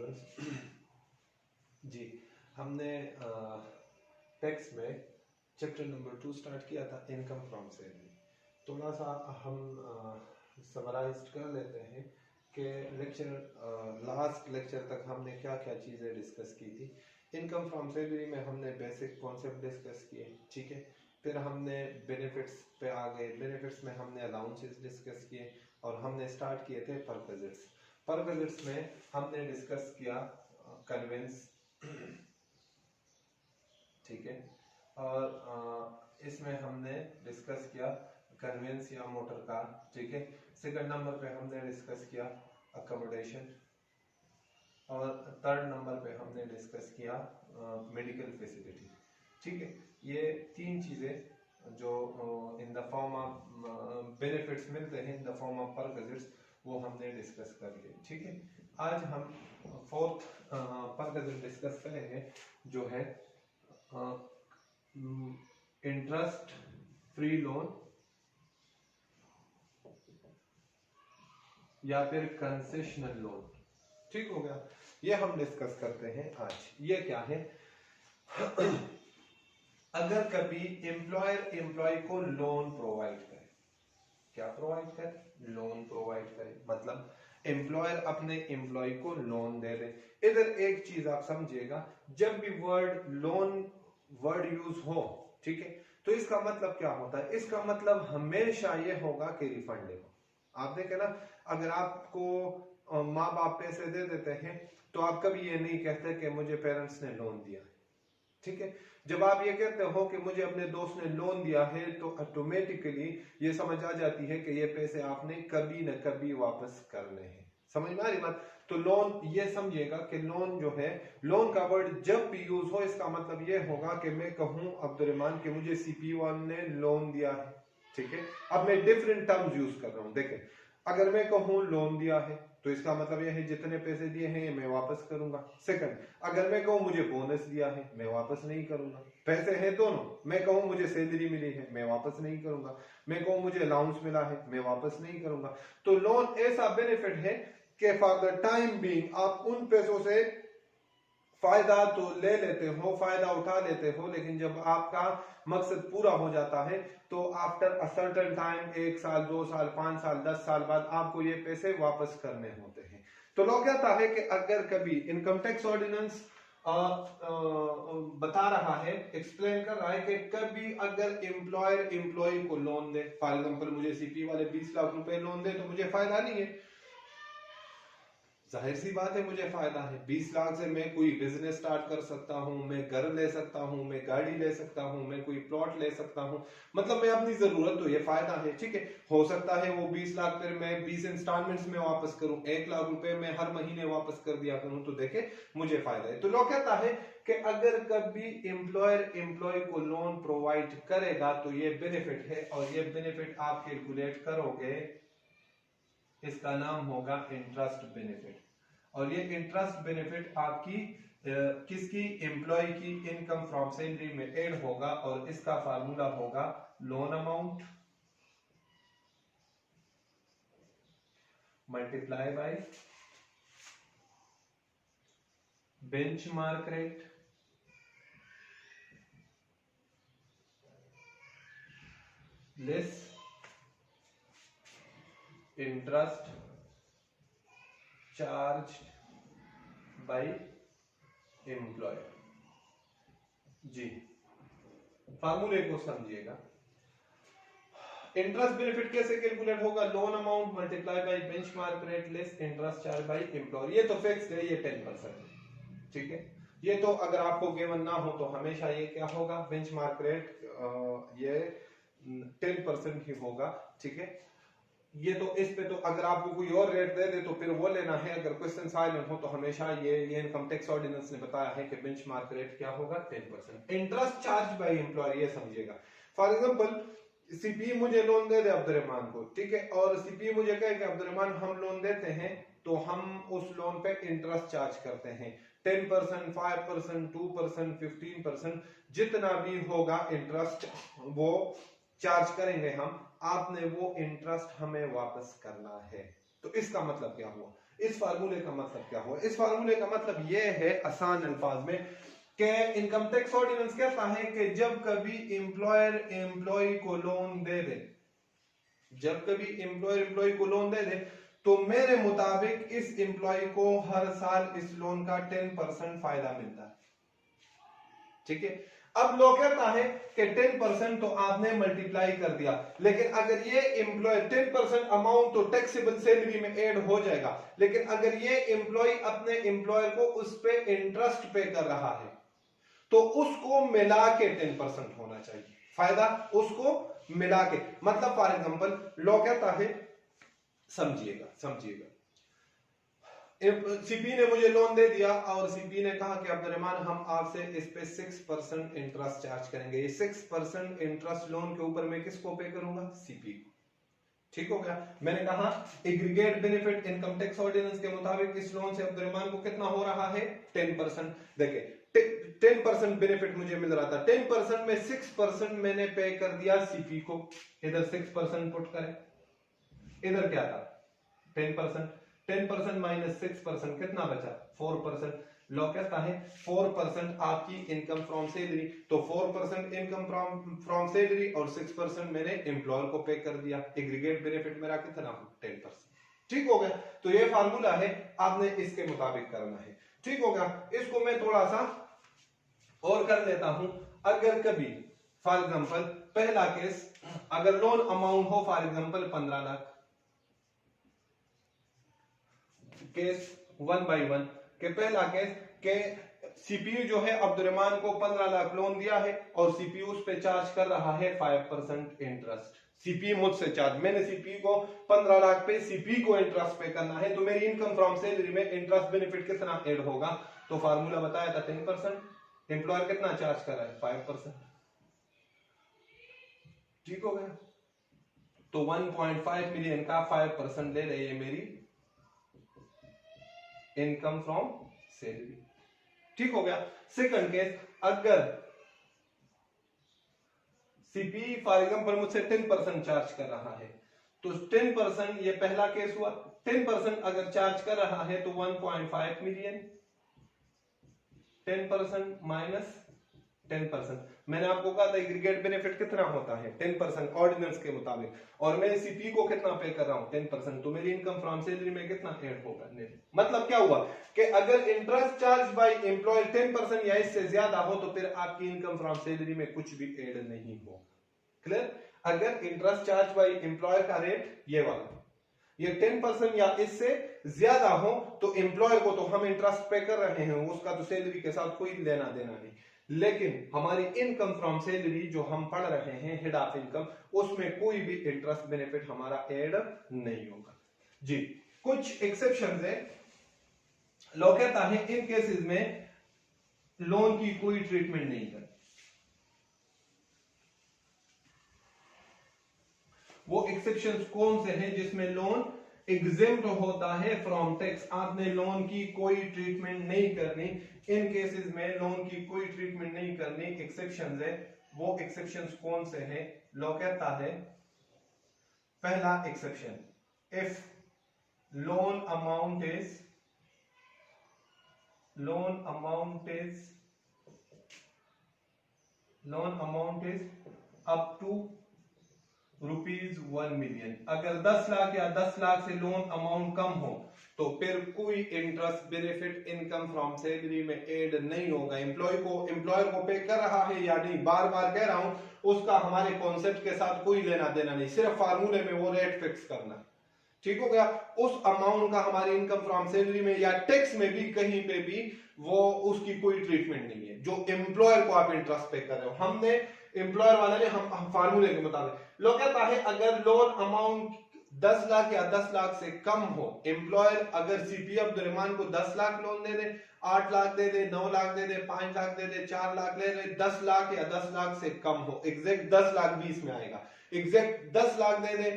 Students. जी, हमने text में chapter number 2 start किया था, इनकम फ्रॉम सैलरी। थोड़ा सा हम समराइज कर लेते हैं कि लास्ट लेक्चर तक हमने क्या क्या चीज़ें डिस्कस की थी। इनकम फ्रॉम सैलरी में हमने बेसिक कॉन्सेप्ट डिस्कस किए, ठीक है। फिर हमने बेनिफिट्स पे आ गए, बेनिफिट्स में हमने अलाउंसेस डिस्कस किए और हमने स्टार्ट किए थे पर विजिट्स। पर विजिट्स में हमने डिस्कस किया कन्वेंस, ठीक है, और इसमें हमने डिस्कस किया कन्वेंस या मोटर कार, ठीक है। सेकंड नंबर पे हमने डिस्कस किया अकोमोडेशन और थर्ड नंबर पे हमने डिस्कस किया मेडिकल फैसिलिटी, ठीक है। ये तीन चीजें जो in the form of benefits मिलते हैं इन द फॉर्म ऑफ पर विजिट्स, वो हमने डिस्कस कर लिए, ठीक है। आज हम फोर्थ पर विजिट डिस्कस करेंगे जो है इंटरेस्ट फ्री लोन या फिर कंसेशनल लोन, ठीक हो गया। ये हम डिस्कस करते हैं आज। ये क्या है? अगर कभी एम्प्लॉयर एम्प्लॉय को लोन प्रोवाइड करे, क्या प्रोवाइड करे? लोन प्रोवाइड करे, मतलब एम्प्लॉयर अपने एम्प्लॉय को लोन दे दे। इधर एक चीज आप समझिएगा, जब भी वर्ड यूज हो, ठीक है, तो इसका मतलब क्या होता है? इसका मतलब हमेशा ये होगा कि रिफंड लेगा। आप देखें ना, अगर आपको माँ बाप पैसे दे देते हैं तो आप कभी ये नहीं कहते कि मुझे पेरेंट्स ने लोन दिया है, ठीक है। जब आप ये कहते हो कि मुझे अपने दोस्त ने लोन दिया है तो ऑटोमेटिकली ये समझ आ जाती है कि ये पैसे आपने कभी न कभी वापस करने हैं। समझ में आ रही बात? तो लोन, ये समझिएगा कि लोन जो है, लोन का वर्ड जब भी यूज हो इसका मतलब ये होगा कि मैं कहूं अब्दुर्रहमान कि मुझे CPU1 ने लोन दिया है, ठीक है। अब मैं डिफरेंट टर्म्स यूज कर रहा हूं। देखें, अगर मैं कहूं लोन दिया है तो इसका मतलब यह है जितने पैसे दिए हैं मैं वापस करूंगा। सेकंड, अगर मैं कहूं मुझे बोनस दिया है मैं वापस नहीं करूंगा। पैसे हैं दोनों। मैं कहूं मुझे सैलरी मिली है मैं वापस नहीं करूंगा। मैं कहूं मुझे अलाउंस मिला है मैं वापस नहीं करूंगा। तो लोन ऐसा बेनिफिट है कि फॉर द टाइम बीइंग आप उन पैसों से फायदा तो ले लेते हो, फायदा उठा लेते हो, लेकिन जब आपका मकसद पूरा हो जाता है तो आफ्टर अ सर्टेन टाइम, 1 साल 2 साल 5 साल 10 साल बाद आपको ये पैसे वापस करने होते हैं। तो लोग कहता है कि अगर कभी इनकम टैक्स ऑर्डिनेंस बता रहा है, एक्सप्लेन कर रहा है कि कभी अगर एम्प्लॉयर एम्प्लॉय को लोन दे, फॉर एग्जांपल मुझे सीपी वाले 20 लाख रुपए लोन दे तो मुझे फायदा नहीं है। जाहिर सी बात है मुझे फायदा है। 20 लाख से मैं कोई बिजनेस स्टार्ट कर सकता हूं, मैं घर ले सकता हूं, मैं गाड़ी ले सकता हूं, मैं कोई प्लॉट ले सकता हूं, मतलब मैं अपनी जरूरत, तो ये फायदा है, ठीक है। हो सकता है वो 20 लाख फिर मैं 20 इंस्टॉलमेंट्स में वापस करूं, 1 लाख रुपए मैं हर महीने वापस कर दिया करूं, तो देखे मुझे फायदा है। तो लोग कहता है कि अगर कभी एम्प्लॉयर एम्प्लॉय को लोन प्रोवाइड करेगा तो ये बेनिफिट है, और ये बेनिफिट आप कैलकुलेट करोगे, इसका नाम होगा इंटरेस्ट बेनिफिट। और ये इंटरेस्ट बेनिफिट आपकी किसकी? एम्प्लॉय की इनकम फ्रॉम सैलरी में ऐड होगा, और इसका फार्मूला होगा loan amount multiply by benchmark rate less interest charge by employer. जी, फार्मूले को समझिएगा। इंटरेस्ट बेनिफिट कैसे कैलकुलेट होगा? Loan amount multiply by benchmark rate less interest charge by employer. ये तो फिक्स्ड है, ये 10%, ठीक है। ये तो अगर आपको गिवन ना हो तो हमेशा ये क्या होगा? बेंचमार्क रेट ये 10% ही होगा, ठीक है। ये तो इस पे तो अगर आपको कोई और रेट दे दे तो फिर वो लेना है। अगर क्वेश्चन साइलेंट हो तो हमेशा ये इनकम टैक्स ऑर्डिनेंस ने बताया है कि बेंचमार्क रेट क्या होगा? 10%। इंटरेस्ट चार्ज बाय एम्प्लॉयर, ये समझिएगा। फॉर एग्जांपल सीपी मुझे लोन दे दे अब्दुर्रहमान को, ठीक है, और सीपी मुझे कहे कि अब्दुर्रहमान हम लोन देते हैं तो हम उस लोन पे इंटरेस्ट चार्ज करते हैं 10%, 5%, 2%, 15%, जितना भी होगा इंटरेस्ट वो चार्ज करेंगे हम। आपने वो इंटरेस्ट हमें वापस करना है। तो इसका मतलब क्या हुआ? इस फार्मूले का मतलब क्या हुआ? इस फार्मूले का मतलब यह है आसान अल्फाज में कि इनकम टैक्स ऑर्डिनेंस कहता है कि जब कभी एम्प्लॉयर एम्प्लॉय को लोन दे दे, जब कभी एम्प्लॉयर एम्प्लॉय को लोन दे दे तो मेरे मुताबिक इस एम्प्लॉय को हर साल इस लोन का 10% फायदा मिलता है। ठीक है, अब लॉ कहता है कि 10% तो आपने मल्टीप्लाई कर दिया, लेकिन अगर ये एम्प्लॉय 10% अमाउंट तो टैक्सेबल सैलरी में ऐड हो जाएगा, लेकिन अगर ये एम्प्लॉय अपने एम्प्लॉयर को उस पे इंटरेस्ट पे कर रहा है तो उसको मिला के 10% होना चाहिए फायदा, उसको मिला के। मतलब फॉर एग्जांपल लॉ कहता है, समझिएगा समझिएगा, सीपी ने मुझे लोन दे दिया और सीपी ने कहा कि अब्दुर्रहमान हम आपसे इस पे 6% इंटरेस्ट चार्ज करेंगे। ये 6% इंटरेस्ट लोन के ऊपर मैं किसको पे करूंगा? सीपी को। ठीक हो गया। मैंने कहा aggregate benefit income tax ordinance के मुताबिक इस लोन से अब्दुर्रहमान को कितना हो रहा है? 10%। देखिए 10% बेनिफिट मुझे मिल रहा था, 10% में 6% मैंने पे कर दिया सीपी को। इधर 6% पुट करें, इधर क्या था? 10%। 10% माइनस 6% कितना बचा? 4%। लॉ कहता है 4% आपकी इनकम फ्रॉम सैलरी, तो 4% इनकम फ्रॉम सैलरी और 6% मैंने एम्प्लॉयर को पे कर दिया। एग्रीगेट बेनिफिट मेरा कितना? 10%। ठीक हो गया। तो ये फार्मूला है, आपने इसके मुताबिक करना है। ठीक हो गया। इसको मैं थोड़ा सा और कर लेता हूं। अगर कभी फॉर एग्जांपल पहला केस, अगर लोन अमाउंट हो for example 15 lakh, case 1 by 1 के पहला केस के सीपीयू जो है अब्दुर्रहमान को 15 लाख लोन दिया है और सीपीयू उस पे चार्ज कर रहा है 5% इंटरेस्ट। सीपी मुझसे चार्ज, मैंने सीपी को 15 लाख पे सीपी को इंटरेस्ट पे करना है, तो मेरी इनकम फ्रॉम सैलरी में इंटरेस्ट बेनिफिट कितना ऐड होगा? तो फार्मूला बताया था 10%, एम्प्लॉयर कितना चार्ज कर रहा है? 5%। ठीक हो गया। तो 1.5 मिलियन का 5% ले रही है मेरी इनकम फ्रॉम सैलरी। ठीक हो गया। सेकंड केस, अगर सीपी फॉर एग्जांपल मुझसे 10% चार्ज कर रहा है, तो 10% ये पहला केस हुआ, 10% अगर चार्ज कर रहा है तो 1.5 मिलियन, 10% माइनस 10%। मैंने आपको कहा था एग्रीगेट बेनिफिट कितना होता है? 10% ऑर्डिनेंस के मुताबिक, और मैं सीपी को कितना पे कर रहा हूं? 10%। तो मेरी इनकम फ्रॉम सैलरी में कितना ऐड होगा? मतलब क्या हुआ कि अगर इंटरेस्ट चार्ज बाय एम्प्लॉयर 10% या इससे ज्यादा हो तो फिर आपकी इनकम फ्रॉम सैलरी में कुछ भी ऐड नहीं होगा। क्लियर? अगर इंटरेस्ट चार्ज बाय एम्प्लॉयर का रेट ये वाला, ये 10% या इससे ज्यादा हो तो एम्प्लॉयर को तो हम इंटरेस्ट पे कर रहे हैं, उसका तो सैलरी के साथ कोई लेना देना नहीं, लेकिन हमारी इनकम फ्रॉम सैलरी जो हम पढ़ रहे हैं हेड ऑफ इनकम, उसमें कोई भी इंटरेस्ट बेनिफिट हमारा ऐड नहीं होगा जी। कुछ एक्सेप्शंस है। लॉ कहता है इन केसेस में लोन की कोई ट्रीटमेंट नहीं करती। वो एक्सेप्शंस कौन से हैं जिसमें लोन एग्जेम्प्ट होता है फ्रॉम टैक्स? आपने लोन की कोई ट्रीटमेंट नहीं करनी, इन केसेस में लोन की कोई ट्रीटमेंट नहीं करनी, एक्सेप्शंस है। वो एक्सेप्शंस कौन से हैं? लॉ कहता है पहला exception, if loan amount is up to ₹1 million. अगर 10 लाख या 10 लाख से लोन अमाउंट कम हो तो फिर कोई interest benefit income from salary में ऐड नहीं होगा। एम्प्लॉयर को पे कर रहा है या नहीं, बार बार कह रहा हूं, उसका हमारे कॉन्सेप्ट के साथ कोई लेना देना नहीं, सिर्फ फार्मूले में वो रेट फिक्स करना है। ठीक हो गया। उस अमाउंट का हमारी इनकम फ्रॉम सैलरी में या टैक्स में भी कहीं पे भी वो उसकी कोई ट्रीटमेंट नहीं है जो एम्प्लॉयर को आप इंटरेस्ट पे कर रहे हो। हमने एम्प्लॉयर वाला ने हम फार्मूले के मुताबिक लोग कहता है अगर लोन अमाउंट 10 लाख या 10 लाख से कम हो, एम्प्लॉयर अगर सीपी अब्दुर्रहमान को 10 लाख लोन दे दे, 8 लाख दे दे, 9 लाख दे दे, 5 लाख दे दे, 4 लाख ले दे, 10 लाख या 10 लाख से कम हो, एग्जैक्ट 10 लाख 20 में आएगा, एग्जैक्ट 10 लाख दे दे,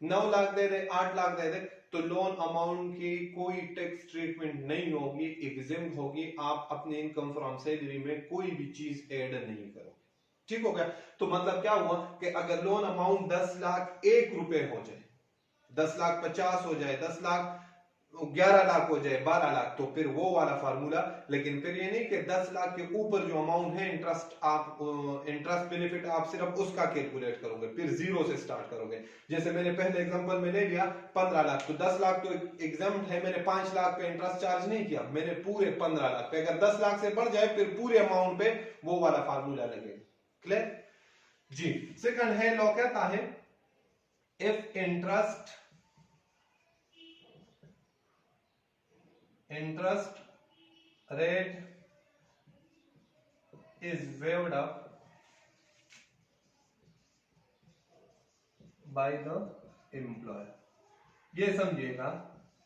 9 लाख दे दे, 8 लाख दे दे, तो लोन अमाउंट की कोई टैक्स ट्रीटमेंट नहीं होगी, एग्जेम्प्ट होगी। आप अपने इनकम फ्रॉम सैलरी में कोई भी चीज ऐड नहीं करोगे। ठीक हो गया। तो मतलब क्या हुआ कि अगर लोन अमाउंट 10 लाख 1 रुपए हो जाए, 10 लाख 50 हो जाए, 10 लाख 11 लाख हो जाए 12 लाख, तो फिर वो वाला फार्मूला। लेकिन फिर ये नहीं कि 10 लाख के ऊपर जो अमाउंट है इंटरेस्ट, आप इंटरेस्ट बेनिफिट आप सिर्फ उसका कैलकुलेट करोगे, फिर जीरो से स्टार्ट करोगे। जैसे मैंने पहले एग्जांपल में ले लिया 15 लाख, तो 10 लाख तो एग्जाम्प्ट है, मैंने 5 लाख पे इंटरेस्ट चार्ज नहीं किया, मैंने पूरे 15 लाख पे। अगर 10 लाख से बढ़ जाए फिर पूरे अमाउंट पे वो वाला फार्मूला लगेगा। क्लियर जी। सेकंड है, लॉ कहता है if interest rate is waived up by the employer। ये समझिएगा,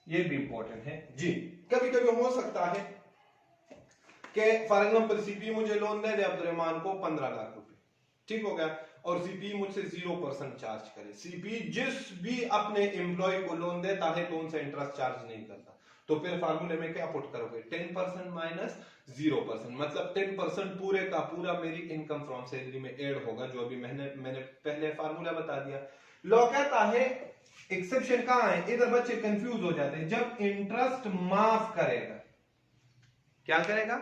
ये भी इंपॉर्टेंट है जी। कभी कभी हो सकता है कि फॉर एग्जांपल सीपी मुझे लोन दे अब्दुर्रहमान को 15 लाख रुपए, ठीक हो गया, और सीपी मुझसे 0% चार्ज करे। सीपी जिस भी अपने एम्प्लॉय को लोन देता है तो उनसे इंटरेस्ट चार्ज नहीं करता, तो फिर फार्मूले में क्या पुट करोगे, 10% माइनस 0%, मतलब 10% पूरे का पूरा मेरी इनकम फ्रॉम सैलरी में ऐड होगा, जो अभी मैंने पहले फार्मूला बता दिया। लॉ कहता है एक्सेप्शन कहां है, इधर बच्चे कंफ्यूज हो जाते हैं, जब इंटरेस्ट माफ करेगा, क्या करेगा,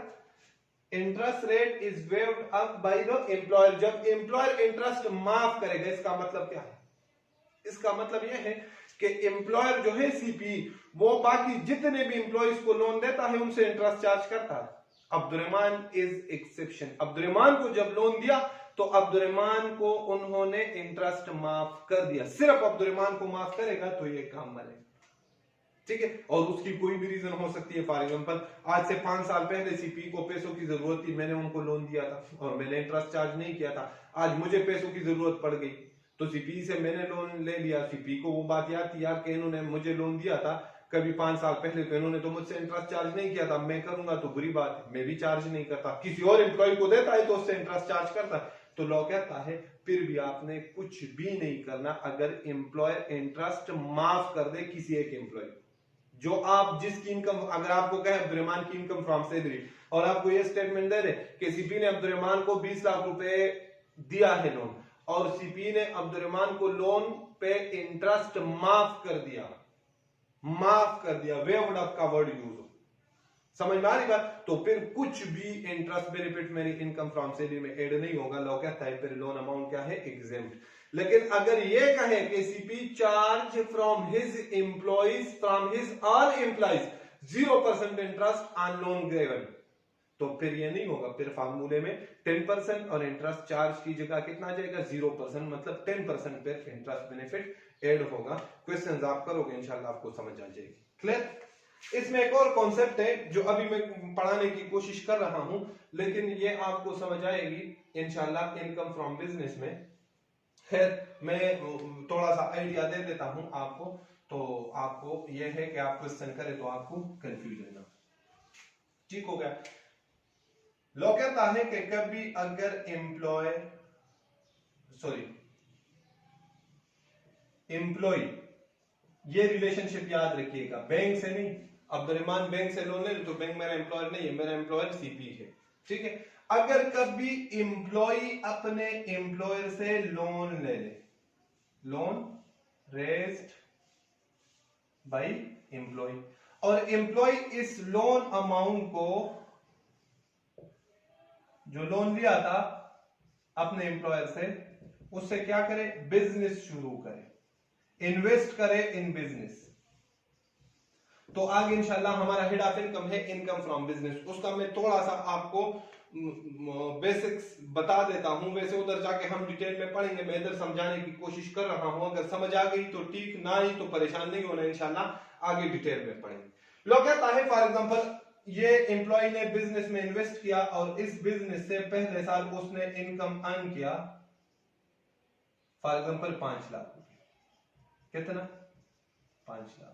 interest rate is waived up by the employer. जब एम्प्लॉयर इंटरेस्ट माफ करेगा, इसका मतलब क्या है, इसका मतलब यह है कि एम्प्लॉयर जो है सीपी, वो बाकी जितने भी एम्प्लॉयज को लोन देता है उनसे इंटरेस्ट चार्ज करता है। Abdurrahman is exception. अब्दुर्रहमान को जब लोन दिया तो अब्दुर्रहमान को उन्होंने इंटरेस्ट माफ कर दिया, सिर्फ अब्दुर्रहमान को माफ करेगा तो ये काम बनेगा, ठीक है। और उसकी कोई भी रीजन हो सकती है, फॉर एग्जांपल आज से 5 साल पहले सीपी को पैसों की जरूरत थी, मैंने उनको लोन दिया था और मैंने इंटरेस्ट चार्ज नहीं किया था, आज मुझे पैसों की जरूरत पड़ गई तो सीपी से मैंने लोन ले लिया। सीपी को वो बात याद थी यार कि इन्होंने मुझे लोन दिया था कभी 5 साल पहले, तो इन्होंने तो मुझसे इंटरेस्ट चार्ज नहीं किया था, मैं करूंगा तो बुरी बात है, मैं भी चार्ज नहीं करता। किसी और एम्प्लॉय को देता है तो उससे इंटरेस्ट चार्ज करता है। तो लॉ कहता है फिर भी आपने कुछ भी नहीं करना अगर एम्प्लॉयर इंटरेस्ट माफ कर दे किसी एक एम्प्लॉय, जो आप जिसकी इनकम, अगर आपको कहे अब्दुर्रहमान की इनकम फ्रॉम सैलरी और आपको ये स्टेटमेंट दे रहे कि सीपी ने अब्दुर्रहमान को 20 लाख रुपए दिया है लोन, और सीपी ने अब्दुर्रहमान को लोन पे इंटरेस्ट माफ कर दिया, वेव्ड अप का वर्ड यूज हो, समझ में आ रही बात, तो फिर कुछ भी इंटरेस्ट बेनिफिट मेरी इनकम फ्रॉम सैलरी में ऐड नहीं होगा। लॉ कहता है फिर लोन अमाउंट क्या है, एग्जेम्प्ट। लेकिन अगर ये कहे कि CP charge from his employees, from his all employees 0% interest on loan given, तो फिर ये नहीं होगा, फिर फार्मूले में 10% और इंटरेस्ट चार्ज की जगह कितना जाएगा, 0%, मतलब 10% पे इंटरेस्ट बेनिफिट ऐड होगा। क्वेश्चंस आप करोगे इंशाल्लाह आपको समझ आ जाएगी। क्लियर। इसमें एक और कॉन्सेप्ट है जो अभी मैं पढ़ाने की कोशिश कर रहा हूं, लेकिन ये आपको समझ आएगी इंशाल्लाह इनकम फ्रॉम बिजनेस में। खैर मैं थोड़ा सा आइडिया दे देता हूं आपको, तो आपको यह है कि आप क्वेश्चन करें तो आपको कंफ्यूजन ना, ठीक हो गया। लॉ कहता है कि कभी अगर एम्प्लॉय, ये रिलेशनशिप याद रखिएगा, बैंक से नहीं, अब्दुर्रहमान बैंक से लोन ले तो बैंक मेरा एम्प्लॉयर नहीं है, मेरा एम्प्लॉयर सीपी है, ठीक है। अगर कभी एम्प्लॉय अपने एम्प्लॉयर से लोन ले ले, लोन रेज्ड बाय एम्प्लॉय, और एम्प्लॉय इस लोन अमाउंट को, जो लोन लिया था अपने एम्प्लॉयर से, उससे क्या करे, बिजनेस शुरू करे, इन्वेस्ट करे इन बिजनेस। तो आगे इंशाल्लाह हमारा हेड ऑफ इनकम है इनकम फ्रॉम बिजनेस, उसका मैं थोड़ा सा आपको बेसिक्स बता देता हूं, वैसे उधर जाके हम डिटेल में पढ़ेंगे, मैं इधर समझाने की कोशिश कर रहा हूं, अगर समझ आ गई तो ठीक, ना ही तो परेशान नहीं होना, इंशाल्लाह आगे डिटेल में पढ़ेंगे। लोग कहता है फॉर एग्जांपल ये एम्प्लॉय ने बिजनेस में इन्वेस्ट किया और इस बिजनेस से पहले साल उसने इनकम अर्न किया फॉर एग्जांपल 5 लाख रुपए, कितना, 5 लाख।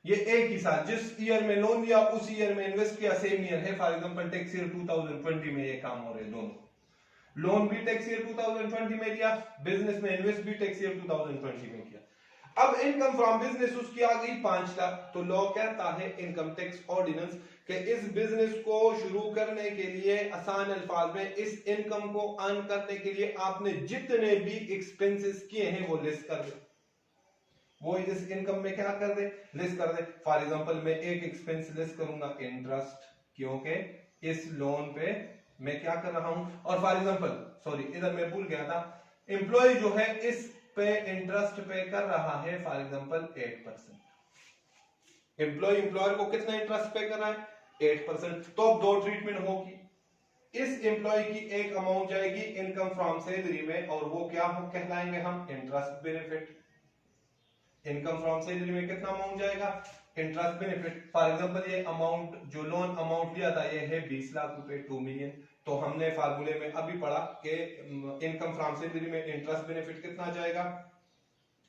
ये एक ही साल, जिस ईयर में लोन दिया उस ईयर में इन्वेस्ट किया, सेम ईयर है, फॉर एग्जांपल टैक्स ईयर 2020 में ये काम हो रहे दोनों, लोन भी टैक्स ईयर 2020 में दिया, बिजनेस में इन्वेस्ट भी टैक्स ईयर 2020 में किया। अब इनकम फ्रॉम बिजनेस उसकी आ गई 5 लाख, तो लॉ कहता है इनकम टैक्स ऑर्डिनेंस कि इस बिजनेस को शुरू करने के लिए, आसान अल्फाज में इस इनकम को अर्न करने के लिए आपने जितने भी एक्सपेंसेस किए हैं वो लिस्ट कर दो, वो इस इनकम में क्या कर दे, लेस कर दे। फॉर एग्जांपल मैं एक एक्सपेंस लेस करूंगा, इंटरेस्ट, क्योंकि इस लोन पे मैं क्या कर रहा हूं। और फॉर एग्जांपल सॉरी इधर मैं भूल गया था, एम्प्लॉय जो है इस पे इंटरेस्ट पे कर रहा है फॉर एग्जांपल 8%। एम्प्लॉयर को कितना इंटरेस्ट पे कर रहा है, 8%। तो अब दो ट्रीटमेंट होगी, इस एम्प्लॉय की एक अमाउंट जाएगी इनकम फ्रॉम सैलरी में, और वो क्या कहलाएंगे हम, interest benefit. Income from salary में कितना अमाउंट जाएगा, इंटरेस्ट बेनिफिट। फॉर एग्जांपल ये अमाउंट जो लोन अमाउंट लिया था ये है 20 लाख रुपए, 2 मिलियन। तो हमने फार्मूले में अभी पढ़ा कि इनकम फ्रॉम सैलरी में इंटरेस्ट बेनिफिट कितना जाएगा,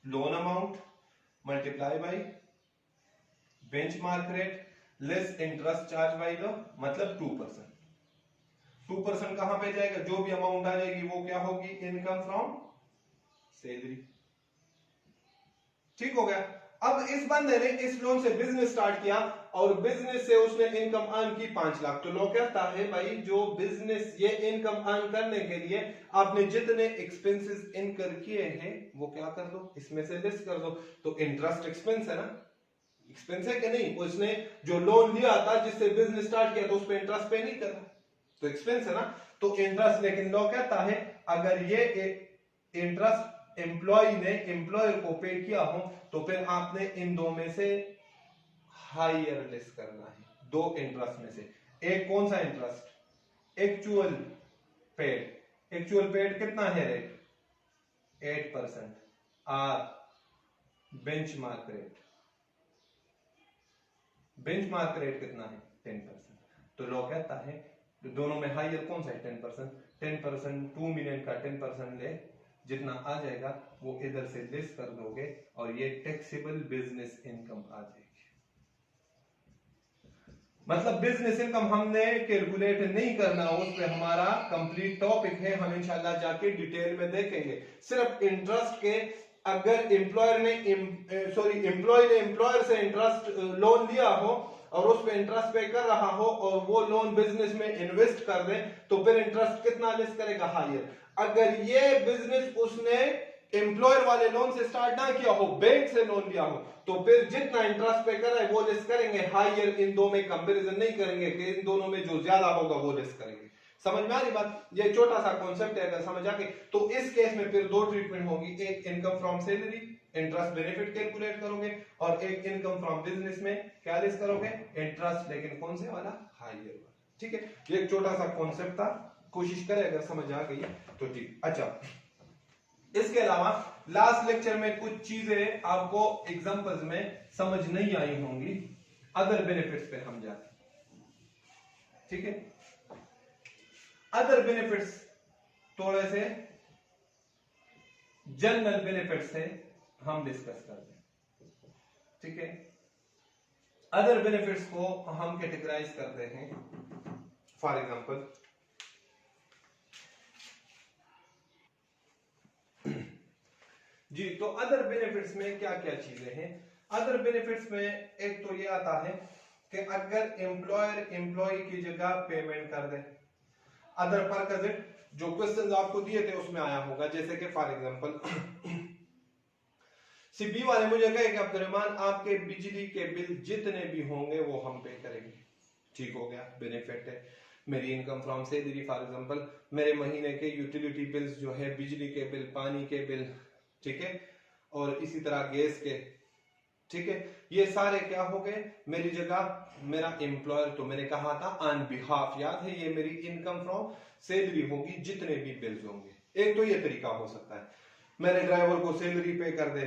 loan amount multiply by benchmark rate less interest charge by the, मतलब 2%। 2% कहां पे जाएगा, जो भी अमाउंट आ जाएगी वो क्या होगी, इनकम फ्रॉम सैलरी। ठीक हो गया। अब इस बंदे ने इस लोन से बिजनेस स्टार्ट किया और बिजनेस से उसने इनकम अर्न की 5 लाख। तो लोग कहता है भाई जो बिजनेस ये इनकम अर्न करने के लिए आपने जितने एक्सपेंसेस इनकर किए हैं वो क्या कर दो, इसमें से लेस कर दो। तो इंटरेस्ट एक्सपेंस है ना, एक्सपेंस है कि नहीं, उसने जो लोन लिया था जिससे बिजनेस स्टार्ट किया तो उस पर इंटरेस्ट पे नहीं करना, तो एक्सपेंस है ना, तो इंटरेस्ट। लेकिन लॉ कहता है अगर ये इंटरेस्ट एम्प्लॉय ने एम्प्लॉयर को पे किया हो तो फिर आपने इन दो में से हायर लेस करना है। दो इंटरेस्ट में से एक कौन सा interest, actual paid. Actual paid कितना है rate, 8%, or benchmark rate, benchmark rate कितना है 10%। तो लॉ कहता है दोनों में हायर कौन सा है, 10%। 10%, 2 मिलियन का 10% ले, जितना आ जाएगा वो इधर से लेस कर दोगे और ये टैक्सेबल बिजनेस इनकम आ जाएगी। मतलब बिजनेस इनकम हमने कैलकुलेट नहीं करना, उस पे हमारा कंप्लीट टॉपिक है, हम इंशाल्लाह जाके डिटेल में देखेंगे। सिर्फ इंटरेस्ट के, अगर एम्प्लॉय ने एम्प्लॉयर से इंटरेस्ट लोन लिया हो और उस पे इंटरेस्ट पे कर रहा हो और वो लोन बिजनेस में इन्वेस्ट कर दे तो फिर इंटरेस्ट कितना लेस करेगा, हायर। अगर ये बिजनेस उसने एम्प्लॉयर वाले लोन से स्टार्ट ना किया हो, बैंक से लोन लिया हो, तो फिर जितना इंटरेस्ट पे कर रहा है वो लेस करेंगे, हायर। इन दो में कंपैरिजन नहीं करेंगे कि इन दोनों में जो ज्यादा होगा वो लेस करेंगे। समझ में आ रही बात, ये छोटा सा कॉन्सेप्ट है, अगर समझ आके तो इस केस में फिर दो ट्रीटमेंट होगी, एक income from salary interest benefit calculate करोगे और एक इनकम फ्रॉम बिजनेस में क्या लेस करोगे, इंटरेस्ट, लेकिन कौन से वाला, हायर वाला। ठीक है, ये एक छोटा सा कॉन्सेप्ट था, कोशिश करें अगर समझ आ गई तो ठीक। अच्छा, इसके अलावा लास्ट लेक्चर में कुछ चीजें आपको एग्जांपल्स में समझ नहीं आई होंगी, अदर बेनिफिट्स पे हम जाते। ठीक है, अदर बेनिफिट्स थोड़े से जनरल बेनिफिट्स से हम डिस्कस करते हैं। ठीक है, अदर बेनिफिट्स को हम कैटेगराइज करते हैं। फॉर एग्जांपल जी, तो अदर बेनिफिट्स में क्या क्या चीजें हैं। अदर बेनिफिट्स में एक तो ये आता है कि अगर एम्प्लॉयर एम्प्लॉय की जगह पेमेंट कर दे। अदर परक्विजिट जो क्वेश्चंस आपको दिए थे उसमें आया होगा, जैसे कि फॉर एग्जांपल सीबी वाले मुझे कहे कि अब्दुर्रहमान आपके बिजली के बिल जितने भी होंगे वो हम पे करेंगे। ठीक हो गया, बेनिफिट है। मेरी income from salary, for example मेरे महीने के यूटिलिटी बिल्स जो है, बिजली के बिल, पानी के बिल, ठीक है, और इसी तरह गैस के, ठीक है, ये सारे क्या हो गए मेरी जगह। मेरा एम्प्लॉयर, तो मैंने कहा था ऑन बिहाफ, याद है, ये मेरी इनकम फ्रॉम सैलरी होगी, जितने भी बिल्स होंगे। एक तो ये तरीका हो सकता है, मेरे ड्राइवर को सैलरी पे कर दे,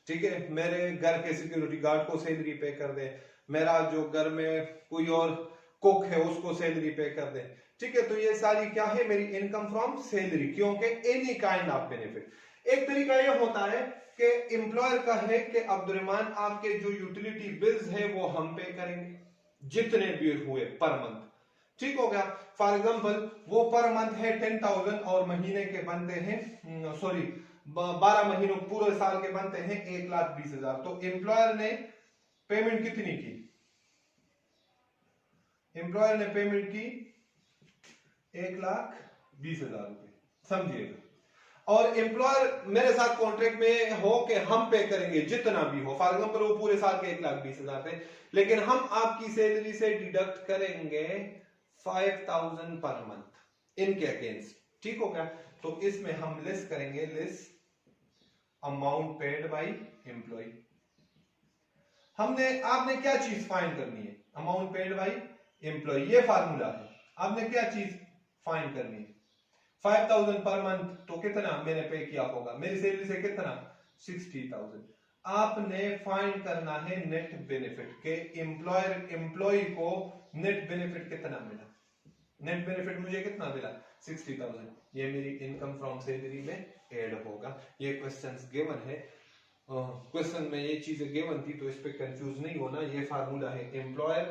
ठीक है, मेरे घर के सिक्योरिटी गार्ड को सैलरी पे कर दे, मेरा जो घर में कोई और कुक है उसको सैलरी पे कर दे। ठीक है, तो ये सारी क्या है, मेरी इनकम फ्रॉम सैलरी, क्योंकि एनी काइंड ऑफ बेनिफिट। एक तरीका यह होता है कि एम्प्लॉयर का है कि अब्दुर्रहमान आपके जो यूटिलिटी बिल्स है वो हम पे करेंगे, जितने भी हुए पर मंथ। ठीक हो गया, फॉर एग्जांपल वो पर मंथ है 10,000 और महीने के बनते हैं 12 महीनों पूरे साल के बनते हैं 1,20,000। तो एम्प्लॉयर ने पेमेंट कितनी की, एम्प्लॉयर ने पेमेंट की 1,20,000 रुपए, समझिएगा। और एम्प्लॉयर मेरे साथ कॉन्ट्रैक्ट में हो कि हम पे करेंगे जितना भी हो, फॉर एग्जाम्पल वो पूरे साल के 1,20,000 पे, लेकिन हम आपकी सैलरी से डिडक्ट करेंगे 5,000 पर मंथ इनके अगेंस्ट, ठीक हो गया। तो इसमें हम लिस्ट करेंगे, list amount paid by employee. आपने क्या चीज फाइंड करनी है, अमाउंट पेड बाय एम्प्लॉय, ये फार्मूला है। आपने क्या चीज फाइंड करनी है, 5,000 पर मंथ, तो कितना मैंने पे किया होगा, मेरी सैलरी से कितना 60,000। आपने फाइंड करना है नेट बेनिफिट के एम्प्लॉय को नेट बेनिफिट कितना मिला, नेट बेनिफिट मुझे कितना मिला 60,000, ये मेरी इनकम फ्रॉम सैलरी में ऐड होगा। ये क्वेश्चंस गिवन है, क्वेश्चन में ये चीजें गिवन थी तो इस पे कंफ्यूज नहीं होना। ये फार्मूला है, employer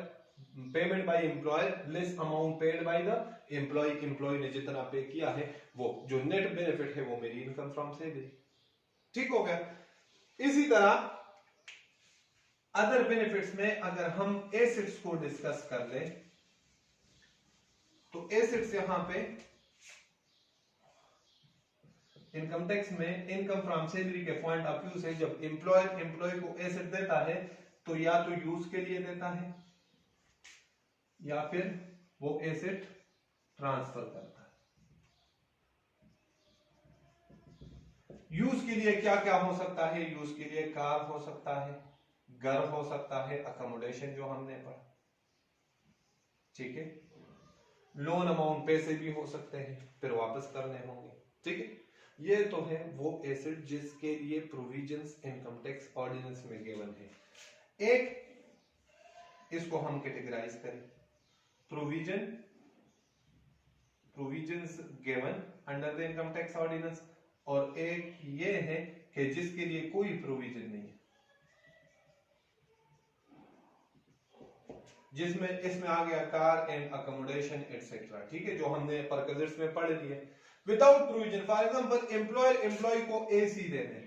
payment by employer less amount paid by the employee, employee ने जितना पे किया है वो जो नेट बेनिफिट है वो मेरी इनकम फ्रॉम सैलरी, ठीक हो गया। इसी तरह अदर बेनिफिट्स में अगर हम एसेट्स को डिस्कस कर ले तो एसेट्स यहां पे इनकम टैक्स में इनकम फ्रॉम सैलरी के पॉइंट ऑफ व्यू से जब एम्प्लॉयर एम्प्लॉय को एसेट देता है तो या तो यूज के लिए देता है या फिर वो एसेट ट्रांसफर करता है। यूज के लिए क्या क्या हो सकता है, यूज के लिए कार हो सकता है, घर हो सकता है, अकोमोडेशन जो हमने पढ़ा, ठीक है। लोन अमाउंट पैसे भी हो सकते हैं, फिर वापस करने होंगे, ठीक है। ये तो है वो एसेट जिसके लिए प्रोविजंस इनकम टैक्स ऑर्डिनेंस में गिवन है। एक इसको हम कैटेगराइज करें, provisions given under the income tax ordinance, और एक ये है कि जिसके लिए कोई प्रोविजन नहीं है, जिसमें इसमें आ गया कार एंड अकोमोडेशन एटसेट्रा, ठीक है, जो हमने परकजेट्स में पढ़ लिए। Without provision, for example employer employee को एसी दे दे,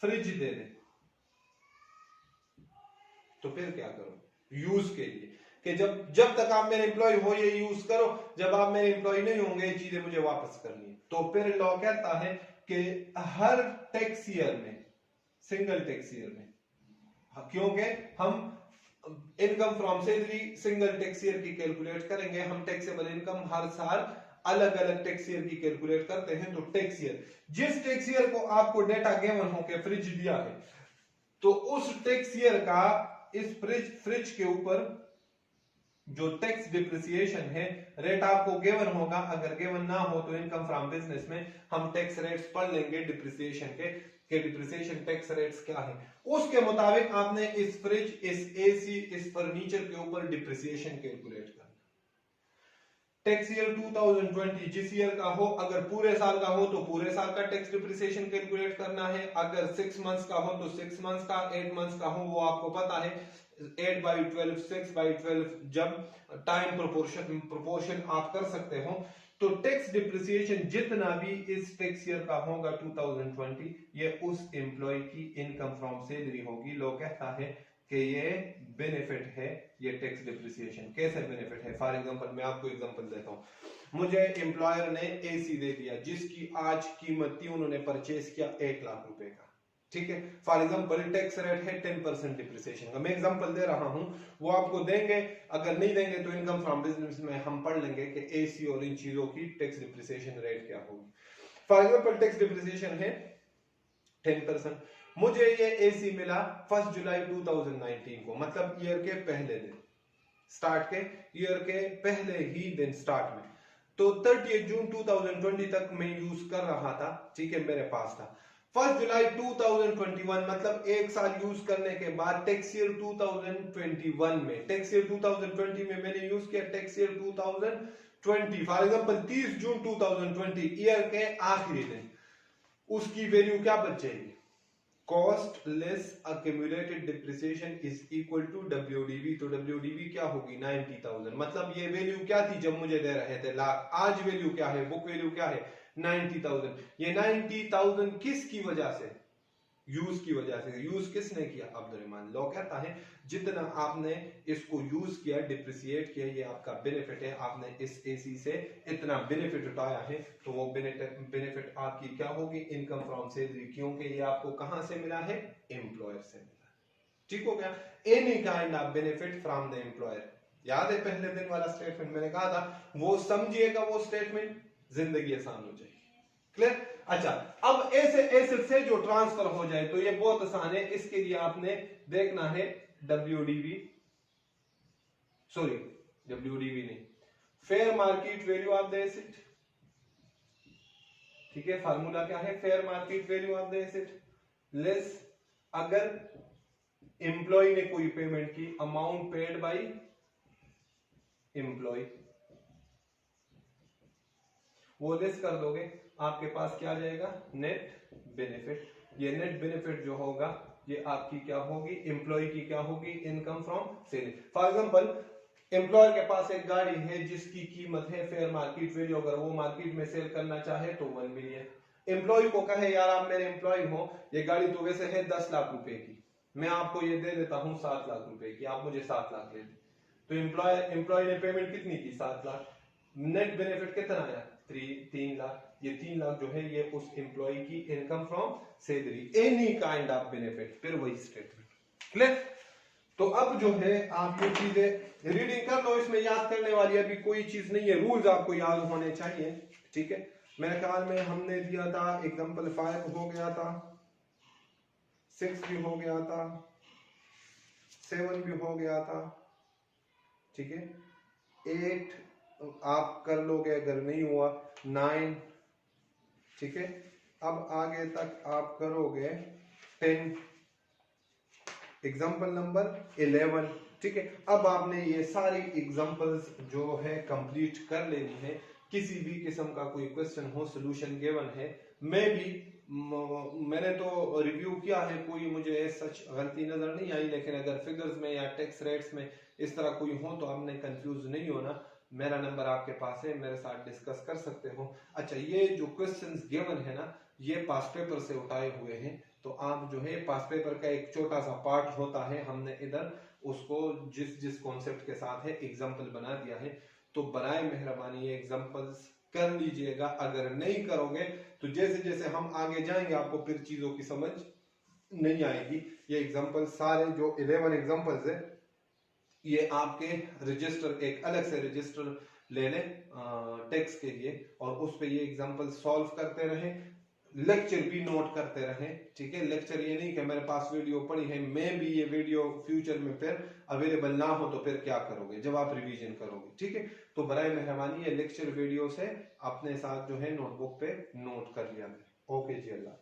फ्रिज दे दे, तो फिर क्या करो, यूज के लिए कि जब तक आप मेरे एम्प्लॉय हो ये यूज करो, जब आप मेरे एम्प्लॉय नहीं होंगे ये चीजें मुझे वापस करनी है। तो फिर लॉ कहता है कि हर टैक्स ईयर में, सिंगल टैक्स ईयर में, क्योंकि हम income from salary single tax year की कैलकुलेट करेंगे, हम टैक्सेबल इनकम हर साल अलग अलग टैक्स ईयर की कैलकुलेट करते हैं। तो टैक्स ईयर, जिस टैक्स ईयर को आपको डेटा गिवन हो के फ्रिज दिया है, तो उस टैक्स ईयर का इस फ्रिज के ऊपर जो टैक्स डिप्रिसिएशन है रेट आपको गिवन होगा। अगर गिवन ना हो तो इनकम फ्रॉम बिजनेस में हम टैक्स रेट्स पढ़ लेंगे डिप्रिसिएशन के डिप्रिसिएशन टैक्स रेट्स क्या है, उसके मुताबिक आपने इस फ्रिज, इस एसी, इस फर्नीचर के ऊपर डिप्रिसिएशन कैलकुलेट करना। टैक्स ईयर 2020 जिस ईयर का हो, अगर पूरे साल का हो तो पूरे साल का टैक्स डिप्रिसिएशन कैलकुलेट करना है, अगर 6 मंथ्स का हो तो 6 मंथ्स का, 8 मंथ्स का हो वो आपको पता है 8/12, 6/12, जब टाइम प्रोपोर्शन आप कर सकते हो। तो टैक्स डिप्रिसिएशन जितना भी इस टैक्स ईयर का होगा 2020, ये उस एम्प्लॉय की इनकम फ्रॉम सैलरी होगी। लोग कहता है कि ये बेनिफिट है, ये टैक्स डिप्रिसिएशन। कैसे बेनिफिट है, फॉर एग्जांपल मैं आपको एग्जांपल देता हूं। मुझे एम्प्लॉयर ने एसी दे दिया जिसकी आज कीमत थी, उन्होंने परचेस किया 1 लाख रुपए का, ठीक है। फॉर एग्जांपल टैक्स रेट है 10% डिप्रिसिएशन का, मैं एग्जांपल दे रहा हूं, वो आपको देंगे। अगर नहीं देंगे तो इनकम फ्रॉम बिजनेस में हम पढ़ लेंगे कि एसी और इन चीजों की टैक्स डिप्रिसिएशन रेट क्या होगी। फॉर एग्जांपल टैक्स डिप्रिसिएशन है 10%। मुझे ये एसी मिला 1 जुलाई 2019 को, मतलब ईयर के पहले दिन, स्टार्ट के ईयर के पहले ही दिन स्टार्ट में। तो 30 जून 2020 तक मैं यूज कर रहा था, ठीक है, मेरे पास था। 1 जुलाई 2021 मतलब 1 साल यूज करने के बाद टैक्स ईयर 2021 में, टैक्स ईयर 2020 में मैंने यूज किया tax year 2020। For example 30 June 2020 year के आखिरी दिन, उसकी वैल्यू क्या बच जाएगी, cost less accumulated depreciation is equal to WDV। तो WDV क्या होगी 90,000। मतलब ये वैल्यू क्या थी जब मुझे दे रहे थे लाख, आज वैल्यू क्या है, बुक वैल्यू क्या है 90,000। ये 90,000 किसकी वजह से, यूज की वजह से। यूज किसने किया, अब्दुर्रहमान। लॉ कहता है जितना आपने इसको यूज किया, डिप्रिसिएट किया, ये आपका बेनिफिट है, आपने इस एसी से इतना बेनिफिट उठाया है, तो वो बेनिफिट आपकी क्या होगी, इनकम फ्रॉम सैलरी, क्योंकि ये आपको कहां से मिला है, एम्प्लॉयर से मिला। ठीक हो गया, any kind of benefit from the employer. याद है पहले दिन वाला स्टेटमेंट मैंने कहा था, वो समझिएगा वो स्टेटमेंट, जिंदगी आसान हो जाएगी। क्लियर? अच्छा, अब ऐसे एसेट से जो ट्रांसफर हो जाए तो ये बहुत आसान है। इसके लिए आपने देखना है WDV, सॉरी WDV नहीं, fair market value of the asset. ठीक है, फार्मूला क्या है, fair market value of the asset less अगर एम्प्लॉय ने कोई पेमेंट की, अमाउंट पेड बाय एम्प्लॉय, वो लेस कर दोगे, आपके पास क्या आ जाएगा, नेट बेनिफिट। ये नेट बेनिफिट जो होगा ये आपकी क्या होगी, एम्प्लॉय की क्या होगी, income from sale. For example employer के पास एक गाड़ी है जिसकी कीमत है फेयर मार्केट वैल्यू, अगर वो मार्केट में सेल करना चाहे तो 1 मिलियन। एम्प्लॉय को कहे यार आप मेरे एम्प्लॉय हो, ये गाड़ी तो वैसे है 10 लाख रुपए की, मैं आपको ये दे देता हूं 7 लाख रुपए की, आप मुझे 7 लाख दे दे। तो एम्प्लॉय ने पेमेंट कितनी की, 7 लाख। नेट बेनिफिट कितना आया, 3 लाख। ये 3 लाख जो है ये उस एम्प्लॉय की income from salary, any kind of benefit, फिर वही स्टेटमेंट। क्लियर? तो अब जो है आप ये चीजें रीडिंग कर लो, इसमें याद करने वाली अभी कोई चीज नहीं है, रूल्स आपको याद होने चाहिए। ठीक है, मेरे ख्याल में हमने दिया था एग्जांपल 5 हो गया था, 6 भी हो गया था, 7 भी हो गया था। ठीक है, 8 आप कर लोगे, अगर नहीं हुआ 9। ठीक है, अब आगे तक आप करोगे 10, एग्जाम्पल नंबर 11। ठीक है, अब आपने ये सारी एग्जाम्पल्स जो है कंप्लीट कर लेनी है। किसी भी किस्म का कोई क्वेश्चन हो, सोल्यूशन गिवन है, मैंने तो रिव्यू किया है, कोई मुझे सच गलती नजर नहीं आई, लेकिन अगर फिगर्स में या टैक्स रेट्स में इस तरह कोई हो तो आपने कंफ्यूज नहीं होना, मेरा नंबर आपके पास है, मेरे साथ डिस्कस कर सकते हो। अच्छा, ये जो क्वेश्चंस गिवन है ना, ये पास पेपर से उठाए हुए हैं, तो आप जो है पास पेपर का एक छोटा सा पार्ट होता है, हमने इधर उसको जिस कॉन्सेप्ट के साथ है एग्जाम्पल बना दिया है। तो बराए मेहरबानी ये एग्जाम्पल्स कर लीजिएगा, अगर नहीं करोगे तो जैसे जैसे हम आगे जाएंगे आपको फिर चीजों की समझ नहीं आएगी। ये एग्जाम्पल सारे जो 11 एग्जाम्पल्स है, ये आपके रजिस्टर, एक अलग से रजिस्टर ले लें टेक्स्ट के लिए, और उस पे ये एग्जाम्पल सॉल्व करते रहें, लेक्चर भी नोट करते रहें। ठीक है, लेक्चर ये नहीं कि मेरे पास वीडियो पड़ी है, मैं भी ये वीडियो फ्यूचर में फिर अवेलेबल ना हो तो फिर क्या करोगे जब आप रिवीजन करोगे। ठीक है, तो बराए मेहरबानी ये लेक्चर वीडियो से अपने साथ जो है नोटबुक पे नोट कर लिया। ओके जी, अल्लाह।